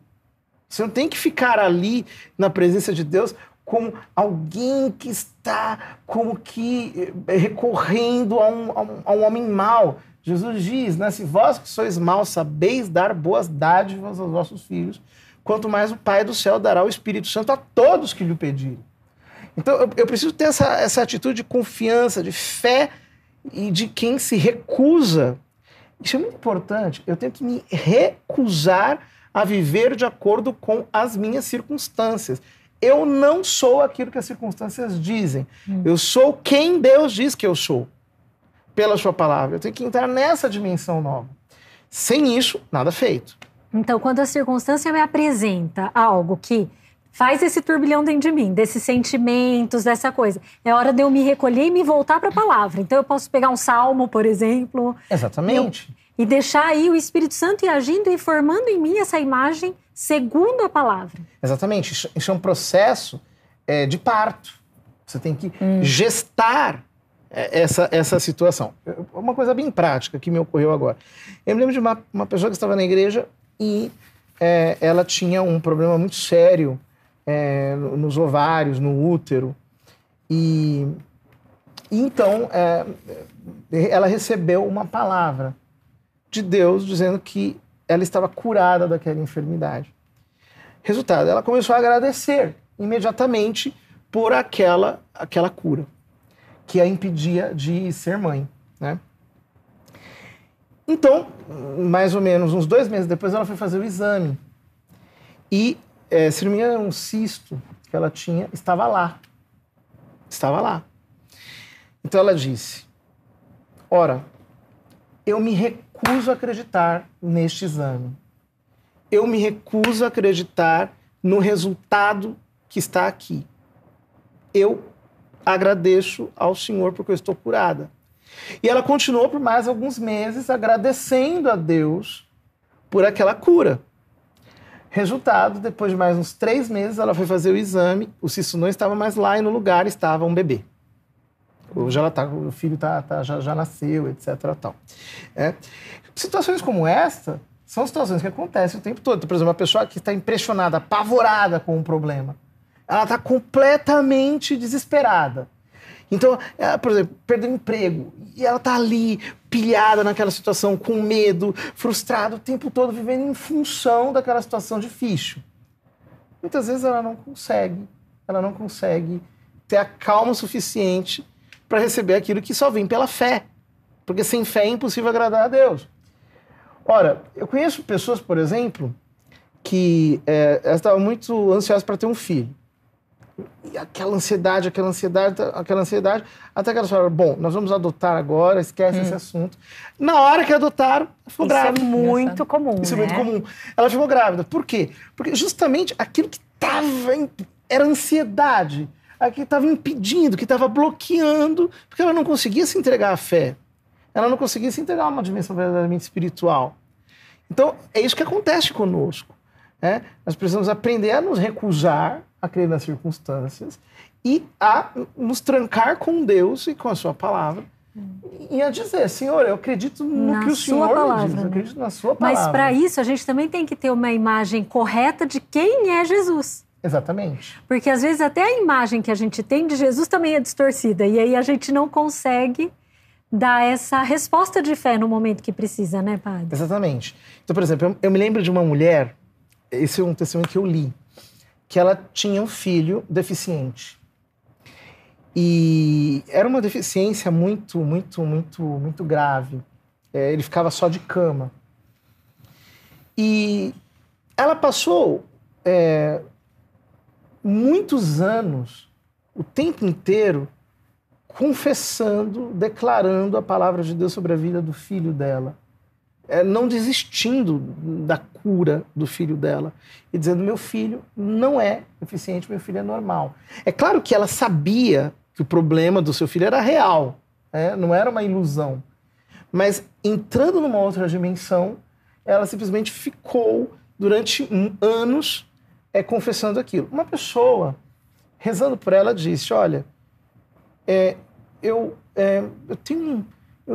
Você não tem que ficar ali na presença de Deus como alguém que está como que recorrendo a um homem mau. Jesus diz, né, se vós que sois maus sabeis dar boas dádivas aos vossos filhos, quanto mais o Pai do céu dará o Espírito Santo a todos que lhe pedirem. Então eu preciso ter essa atitude de confiança, de fé e de quem se recusa. Isso é muito importante. Eu tenho que me recusar a viver de acordo com as minhas circunstâncias. Eu não sou aquilo que as circunstâncias dizem. Eu sou quem Deus diz que eu sou, pela sua palavra. Eu tenho que entrar nessa dimensão nova. Sem isso, nada feito.
Então, quando a circunstância me apresenta algo que faz esse turbilhão dentro de mim, desses sentimentos, dessa coisa, é hora de eu me recolher e me voltar para a palavra. Então, eu posso pegar um salmo, por exemplo.
Exatamente.
E deixar aí o Espírito Santo ir agindo e formando em mim essa imagem segundo a palavra.
Exatamente. Isso é um processo de parto. Você tem que gestar essa situação. Uma coisa bem prática que me ocorreu agora. Eu me lembro de uma pessoa que estava na igreja e ela tinha um problema muito sério nos ovários, no útero. E então ela recebeu uma palavra de Deus dizendo que ela estava curada daquela enfermidade. Resultado, ela começou a agradecer imediatamente por aquela cura que a impedia de ser mãe, né? Então, mais ou menos uns 2 meses depois, ela foi fazer o exame. E, se não me engano, um cisto que ela tinha estava lá. Estava lá. Então ela disse, ora, eu me recuso a acreditar neste exame. Eu me recuso a acreditar no resultado que está aqui. Eu agradeço ao Senhor porque eu estou curada. E ela continuou por mais alguns meses agradecendo a Deus por aquela cura. Resultado, depois de mais uns 3 meses, ela foi fazer o exame, o cisto não estava mais lá e no lugar estava um bebê. Hoje o filho já nasceu, etc. Tal. Situações como esta são situações que acontecem o tempo todo. Por exemplo, uma pessoa que está impressionada, apavorada com um problema. Ela está completamente desesperada. Então, ela, por exemplo, perdeu o emprego e ela está ali, pilhada naquela situação, com medo, frustrada o tempo todo, vivendo em função daquela situação difícil. Muitas vezes ela não consegue ter a calma suficiente para receber aquilo que só vem pela fé. Porque sem fé é impossível agradar a Deus. Ora, eu conheço pessoas, por exemplo, que elas estavam muito ansiosas para ter um filho. E aquela ansiedade, até que elas falaram, bom, nós vamos adotar agora, esquece esse assunto. Na hora que adotaram, ela ficou grávida.
Isso é muito comum,
Isso é muito comum. Ela ficou grávida. Por quê? Porque justamente aquilo que era ansiedade, aquilo que estava impedindo, que estava bloqueando, porque ela não conseguia se entregar à fé. Ela não conseguia se entregar a uma dimensão verdadeiramente espiritual. Então, é isso que acontece conosco. Nós precisamos aprender a nos recusar a crer nas circunstâncias e a nos trancar com Deus e com a sua palavra e a dizer, Senhor, eu acredito no que o Senhor me diz, eu acredito na sua palavra.
Mas para isso a gente também tem que ter uma imagem correta de quem é Jesus.
Exatamente. Porque
às vezes até a imagem que a gente tem de Jesus também é distorcida e aí a gente não consegue dar essa resposta de fé no momento que precisa, né, padre?
Exatamente. Então, por exemplo, eu me lembro de uma mulher, esse é um testemunho que eu li, que ela tinha um filho deficiente. E era uma deficiência muito, muito, muito, muito grave. Ele ficava só de cama. E ela passou muitos anos, o tempo inteiro, confessando, declarando a palavra de Deus sobre a vida do filho dela. Não desistindo da cura do filho dela e dizendo, meu filho não é deficiente, meu filho é normal. É claro que ela sabia que o problema do seu filho era real, não era uma ilusão. Mas entrando numa outra dimensão, ela simplesmente ficou durante anos confessando aquilo. Uma pessoa, rezando por ela, disse, olha, eu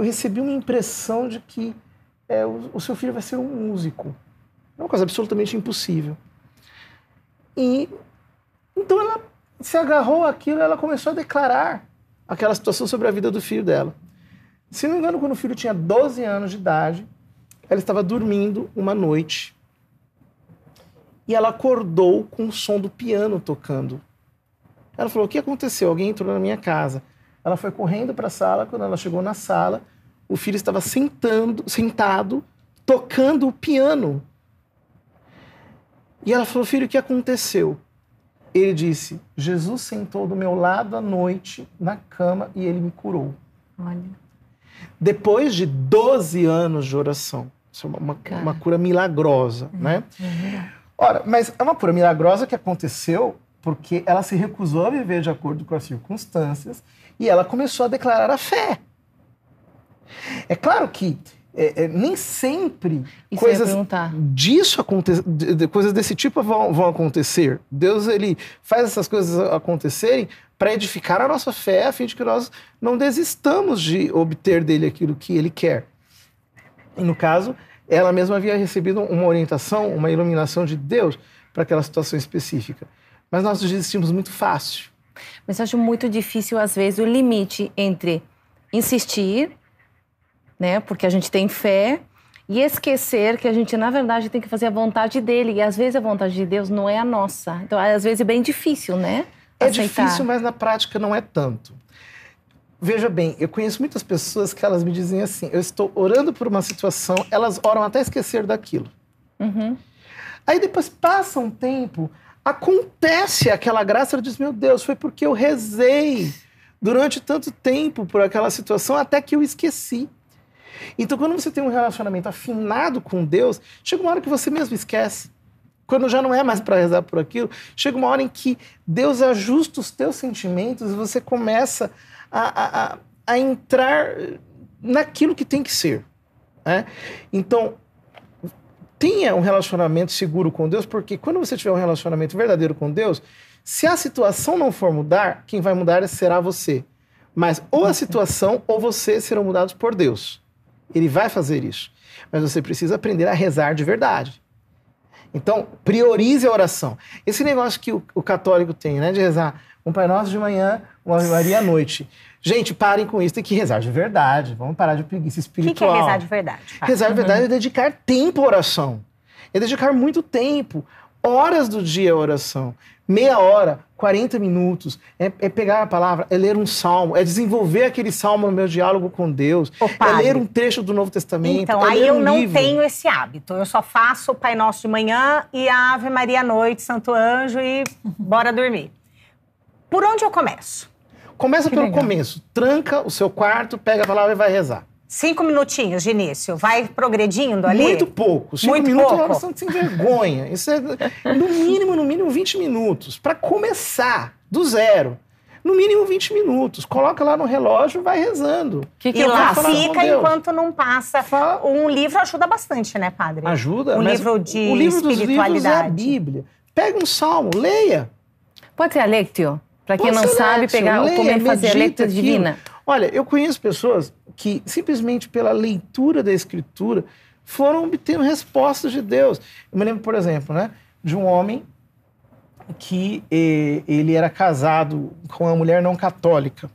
recebi uma impressão de que o seu filho vai ser um músico. É uma coisa absolutamente impossível. E então ela se agarrou àquilo, ela começou a declarar aquela situação sobre a vida do filho dela. Se não me engano, quando o filho tinha 12 anos de idade, ela estava dormindo uma noite e ela acordou com o som do piano tocando. Ela falou, o que aconteceu? Alguém entrou na minha casa. Ela foi correndo para a sala, quando ela chegou na sala, o filho estava sentado, tocando o piano. E ela falou, filho, o que aconteceu? Ele disse, Jesus sentou do meu lado à noite, na cama, e ele me curou.
Olha.
Depois de 12 anos de oração. Isso é uma cura milagrosa, né? Ora, mas é uma cura milagrosa que aconteceu porque ela se recusou a viver de acordo com as circunstâncias e ela começou a declarar a fé. É claro que nem sempre coisas desse tipo vão acontecer. Deus, ele faz essas coisas acontecerem para edificar a nossa fé, a fim de que nós não desistamos de obter dele aquilo que ele quer. E no caso, ela mesma havia recebido uma orientação, uma iluminação de Deus para aquela situação específica. Mas nós desistimos muito fácil.
Mas eu acho muito difícil, às vezes, o limite entre insistir, né, porque a gente tem fé, e esquecer que a gente, na verdade, tem que fazer a vontade dele. E, às vezes, a vontade de Deus não é a nossa. Então, às vezes, é bem difícil, né?
É difícil, mas na prática não é tanto. Veja bem, eu conheço muitas pessoas que elas me dizem assim, eu estou orando por uma situação, elas oram até esquecer daquilo.
Uhum.
Aí depois passa um tempo, acontece aquela graça, ela diz, meu Deus, foi porque eu rezei durante tanto tempo por aquela situação até que eu esqueci. Então, quando você tem um relacionamento afinado com Deus, chega uma hora que você mesmo esquece. Quando já não é mais para rezar por aquilo, chega uma hora em que Deus ajusta os teus sentimentos e você começa a entrar naquilo que tem que ser. Né? Então, tenha um relacionamento seguro com Deus, porque quando você tiver um relacionamento verdadeiro com Deus, se a situação não for mudar, quem vai mudar será você. Mas ou a situação ou você serão mudados por Deus. Ele vai fazer isso. Mas você precisa aprender a rezar de verdade. Então, priorize a oração. Esse negócio que o católico tem, né, de rezar um Pai Nosso de manhã, uma Ave Maria à noite. Gente, parem com isso, tem que rezar de verdade. Vamos parar de preguiça espiritual.
O que é rezar de verdade?
Rezar de verdade é dedicar tempo à oração. É dedicar muito tempo. Horas do dia à oração. Meia hora, 40 minutos. É pegar a palavra, é ler um salmo, é desenvolver aquele salmo no meu diálogo com Deus. É ler um trecho do Novo Testamento.
Então, aí eu não tenho esse hábito. Eu só faço o Pai Nosso de manhã e a Ave Maria à noite, Santo Anjo e bora dormir. Por onde eu começo?
Começa pelo começo. Tranca o seu quarto, pega a palavra e vai rezar.
5 minutinhos de início. Vai progredindo ali?
Muito pouco. 5 minutos é uma oração sem vergonha. Isso é, no mínimo 20 minutos. Para começar, do zero. No mínimo 20 minutos. Coloca lá no relógio e vai rezando.
E lá fica enquanto não passa. Um livro ajuda bastante, né, padre?
Ajuda.
Um livro de espiritualidade.
O livro dos livros é a Bíblia. Pega um salmo, leia.
Pode ser a Lectio? Para quem não sabe, pegar como fazer a Lectio Divina.
Olha, eu conheço pessoas que simplesmente pela leitura da Escritura foram obtendo respostas de Deus. Eu me lembro, por exemplo, né, de um homem que ele era casado com uma mulher não católica.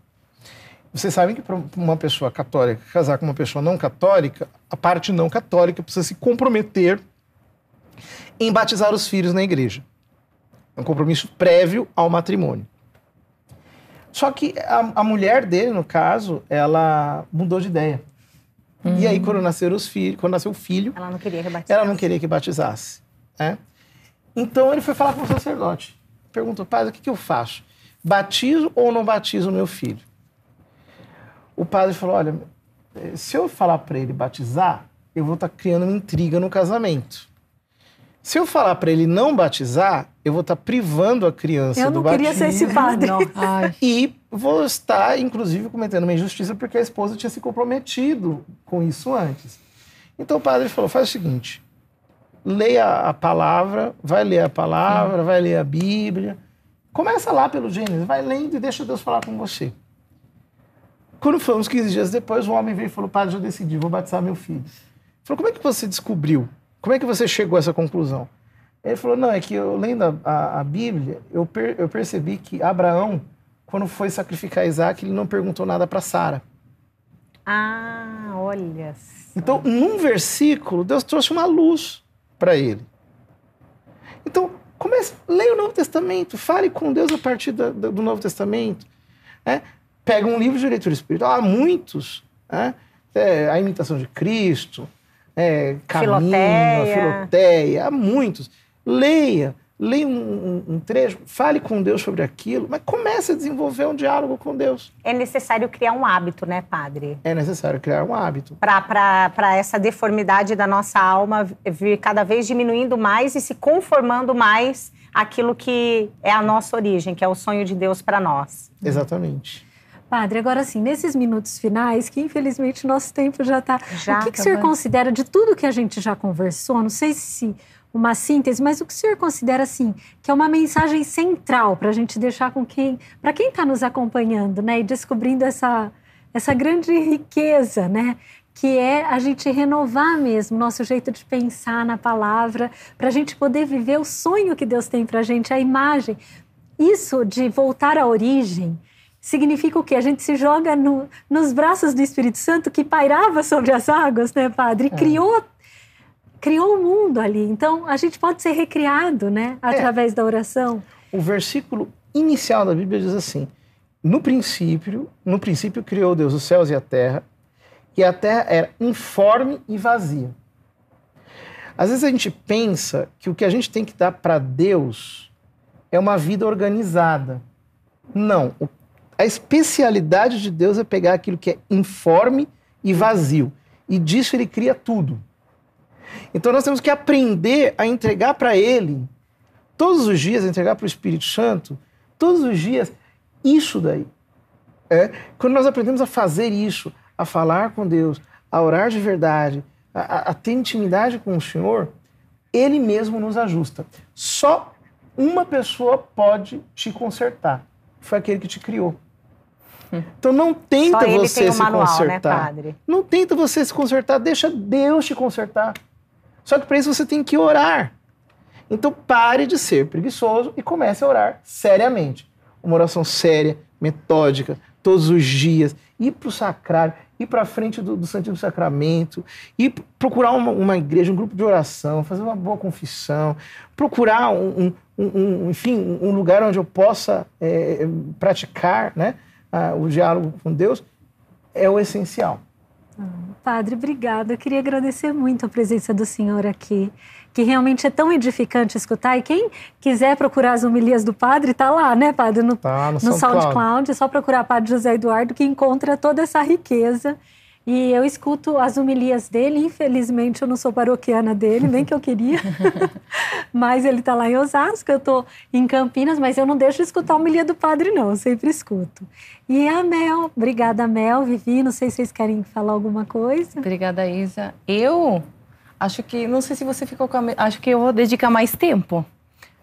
Vocês sabem que para uma pessoa católica casar com uma pessoa não católica, a parte não católica precisa se comprometer em batizar os filhos na igreja. É um compromisso prévio ao matrimônio. Só que a mulher dele, no caso, ela mudou de ideia. E aí, quando nasceu o filho,
ela não queria que batizasse.
Ela não queria que batizasse. Né? Então, ele foi falar com o sacerdote. Perguntou, padre, o que eu faço? Batizo ou não batizo o meu filho? O padre falou, olha, se eu falar para ele batizar, eu vou estar criando uma intriga no casamento. Se eu falar para ele não batizar, eu vou estar privando a criança do batismo.
Eu não queria ser esse padre.
E vou estar, inclusive, cometendo uma injustiça porque a esposa tinha se comprometido com isso antes. Então o padre falou, faz o seguinte, leia a palavra, vai ler a palavra, vai ler a Bíblia. Começa lá pelo Gênesis, vai lendo e deixa Deus falar com você. Quando foi uns 15 dias depois, o homem veio e falou, padre, já decidi, vou batizar meu filho. Ele falou, como é que você descobriu? Como é que você chegou a essa conclusão? Ele falou, não, é que eu lendo a Bíblia, eu percebi que Abraão, quando foi sacrificar Isaac, ele não perguntou nada para Sara.
Ah, olha só.
Então, num versículo, Deus trouxe uma luz para ele. Então, leia o Novo Testamento, fale com Deus a partir do Novo Testamento. Né? Pega um livro de leitura espiritual, há muitos. Né? A Imitação de Cristo, Caminho, Filoteia, há muitos. Leia um trecho, fale com Deus sobre aquilo, mas comece a desenvolver um diálogo com Deus.
É necessário criar um hábito, né, padre?
É necessário criar um hábito.
Para essa deformidade da nossa alma vir cada vez diminuindo mais e se conformando mais àquilo que é a nossa origem, que é o sonho de Deus para nós.
Exatamente.
Padre, agora sim, nesses minutos finais, que infelizmente o nosso tempo já está... O que o senhor considera de tudo que a gente já conversou? Não sei se uma síntese, mas o que o senhor considera, assim, que é uma mensagem central para a gente deixar para quem está nos acompanhando, né? E descobrindo essa grande riqueza, né? Que é a gente renovar mesmo nosso jeito de pensar na palavra, para a gente poder viver o sonho que Deus tem para a gente, a imagem. Isso de voltar à origem significa o quê? A gente se joga nos braços do Espírito Santo que pairava sobre as águas, né, Padre? Criou o mundo ali. Então, a gente pode ser recriado, né, através da oração.
O versículo inicial da Bíblia diz assim, no princípio criou Deus os céus e a terra era informe e vazia. Às vezes a gente pensa que o que a gente tem que dar para Deus é uma vida organizada. Não. A especialidade de Deus é pegar aquilo que é informe e vazio. E disso ele cria tudo. Então nós temos que aprender a entregar para Ele, todos os dias, entregar para o Espírito Santo, todos os dias, isso daí. Quando nós aprendemos a fazer isso, a falar com Deus, a orar de verdade, a ter intimidade com o Senhor, Ele mesmo nos ajusta. Só uma pessoa pode te consertar. Foi aquele que te criou. Então não tenta você se consertar.
Né, padre?
Não tenta você se consertar, deixa Deus te consertar. Só que para isso você tem que orar. Então pare de ser preguiçoso e comece a orar seriamente. Uma oração séria, metódica, todos os dias. Ir para o sacrário, ir para a frente do Santíssimo Sacramento, ir procurar uma igreja, um grupo de oração, fazer uma boa confissão, procurar enfim, um lugar onde eu possa praticar, né, o diálogo com Deus, é o essencial.
Padre, obrigada. Eu queria agradecer muito a presença do senhor aqui, que realmente é tão edificante escutar. E quem quiser procurar as homilias do padre, tá lá, né, padre? No SoundCloud. É só procurar Padre José Eduardo, que encontra toda essa riqueza. E eu escuto as homilias dele. Infelizmente, eu não sou paroquiana dele, nem que eu queria. Mas ele tá lá em Osasco, eu tô em Campinas, mas eu não deixo de escutar a homilia do padre, não. Eu sempre escuto. E a Mel, obrigada, Mel, Vivi, não sei se vocês querem falar alguma coisa.
Obrigada, Isa. Eu acho que, não sei se você ficou com acho que eu vou dedicar mais tempo.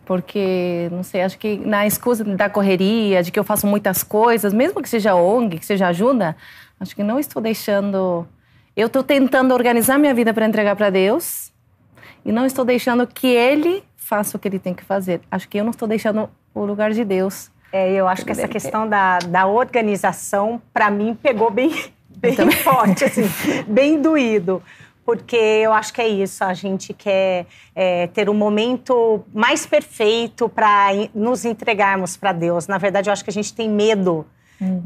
Porque, não sei, acho que na excusa da correria, de que eu faço muitas coisas, mesmo que seja ONG, que seja ajuda, acho que não estou deixando... Eu estou tentando organizar minha vida para entregar para Deus e não estou deixando que Ele faça o que Ele tem que fazer. Acho que eu não estou deixando o lugar de Deus.
Eu acho que essa questão da organização, para mim, pegou bem forte, assim, bem doído. Porque eu acho que é isso, a gente quer ter um momento mais perfeito para nos entregarmos para Deus. Na verdade, eu acho que a gente tem medo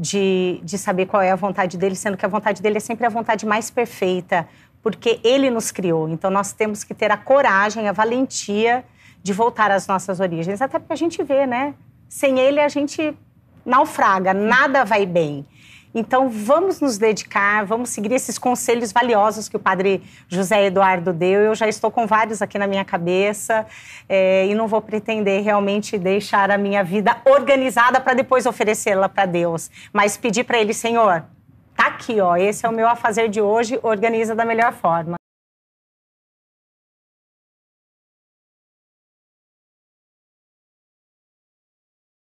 de saber qual é a vontade dele, sendo que a vontade dele é sempre a vontade mais perfeita, porque ele nos criou. Então, nós temos que ter a coragem, a valentia de voltar às nossas origens. Até porque a gente vê, né? Sem ele, a gente naufraga, nada vai bem. Então, vamos nos dedicar, vamos seguir esses conselhos valiosos que o Padre José Eduardo deu. Eu já estou com vários aqui na minha cabeça e não vou pretender realmente deixar a minha vida organizada para depois oferecê-la para Deus. Mas pedir para Ele, Senhor, tá aqui, ó, esse é o meu afazer de hoje, organiza da melhor forma.